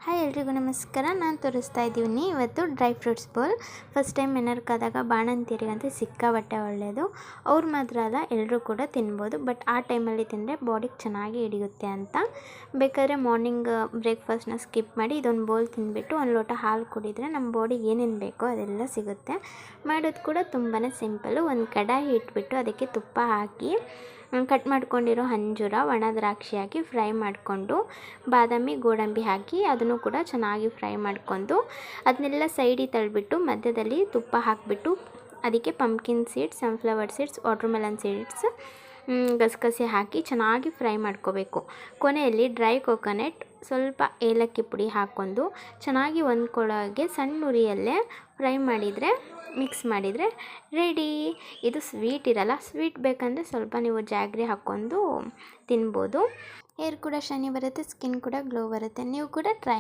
Hi ಎಲ್ರಿಗೂ ನಮಸ್ಕಾರ. ನಾನು ತೋರಿಸ್ತಾ ಇದ್ದೀನಿ ಇವತ್ತು ಡ್ರೈ ಫ್ರೂಟ್ಸ್ ಬೋಲ್. ಫಸ್ಟ್ ಟೈಮ್ ಏನಾರ್ಕಾದಾಗ ಬಾಣಂತಿಯರಿಗಂತೂ ಸಿಕ್ಕಾಬಟ್ಟೆ ಒಳ್ಳೆಯದು. ಅವ್ರು ಮಾತ್ರ ಅಲ್ಲ, ಎಲ್ಲರೂ ಕೂಡ ತಿನ್ಬೋದು. ಬಟ್ ಆ ಟೈಮಲ್ಲಿ ತಿಂದರೆ ಬಾಡಿಗೆ ಚೆನ್ನಾಗಿ ಹಿಡಿಯುತ್ತೆ ಅಂತ. ಬೇಕಾದರೆ ಮಾರ್ನಿಂಗ್ ಬ್ರೇಕ್ಫಾಸ್ಟ್ನ ಸ್ಕಿಪ್ ಮಾಡಿ ಇದೊಂದು ಬೋಲ್ ತಿಂದುಬಿಟ್ಟು ಒಂದು ಲೋಟ ಹಾಲು ಕುಡಿದರೆ ನಮ್ಮ ಬಾಡಿಗೆ ಏನೇನು ಬೇಕೋ ಅದೆಲ್ಲ ಸಿಗುತ್ತೆ. ಮಾಡೋದು ಕೂಡ ತುಂಬಾ ಸಿಂಪಲ್ಲು. ಒಂದು ಕಡಾಯಿ ಇಟ್ಬಿಟ್ಟು ಅದಕ್ಕೆ ತುಪ್ಪ ಹಾಕಿ ಕಟ್ ಮಾಡ್ಕೊಂಡಿರೋ ಅಂಜೂರ, ಒಣ ದ್ರಾಕ್ಷಿ ಹಾಕಿ ಫ್ರೈ ಮಾಡಿಕೊಂಡು ಬಾದಾಮಿ, ಗೋಡಂಬಿ ಹಾಕಿ ಅದನ್ನು ಕೂಡ ಚೆನ್ನಾಗಿ ಫ್ರೈ ಮಾಡ್ಕೊಂಡು ಅದನ್ನೆಲ್ಲ ಸೈಡಿಗೆ ತಳ್ಳಿಬಿಟ್ಟು ಮಧ್ಯದಲ್ಲಿ ತುಪ್ಪ ಹಾಕಿಬಿಟ್ಟು ಅದಕ್ಕೆ pumpkin seeds, sunflower seeds, watermelon seeds, ಗಸಗಸೆ ಹಾಕಿ ಚೆನ್ನಾಗಿ ಫ್ರೈ ಮಾಡ್ಕೋಬೇಕು. ಕೊನೆಯಲ್ಲಿ ಡ್ರೈ ಕೋಕೋನಟ್, ಸ್ವಲ್ಪ ಏಲಕ್ಕಿ ಪುಡಿ ಹಾಕ್ಕೊಂಡು ಚೆನ್ನಾಗಿ ಹೊಂದ್ಕೊಳ್ಳೋಗೆ ಸಣ್ಣ ಉರಿಯಲ್ಲೇ ಫ್ರೈ ಮಾಡಿದರೆ, ಮಿಕ್ಸ್ ಮಾಡಿದರೆ ರೆಡಿ. ಇದು ಸ್ವೀಟ್ ಇರಲ್ಲ. ಸ್ವೀಟ್ ಬೇಕಂದರೆ ಸ್ವಲ್ಪ ನೀವು ಜಾಗ್ರಿ ಹಾಕ್ಕೊಂಡು ತಿನ್ಬೋದು. ಹೇರ್ ಕೂಡ ಶೈನಿ ಬರುತ್ತೆ, ಸ್ಕಿನ್ ಕೂಡ ಗ್ಲೋ ಬರುತ್ತೆ. ನೀವು ಕೂಡ ಟ್ರೈ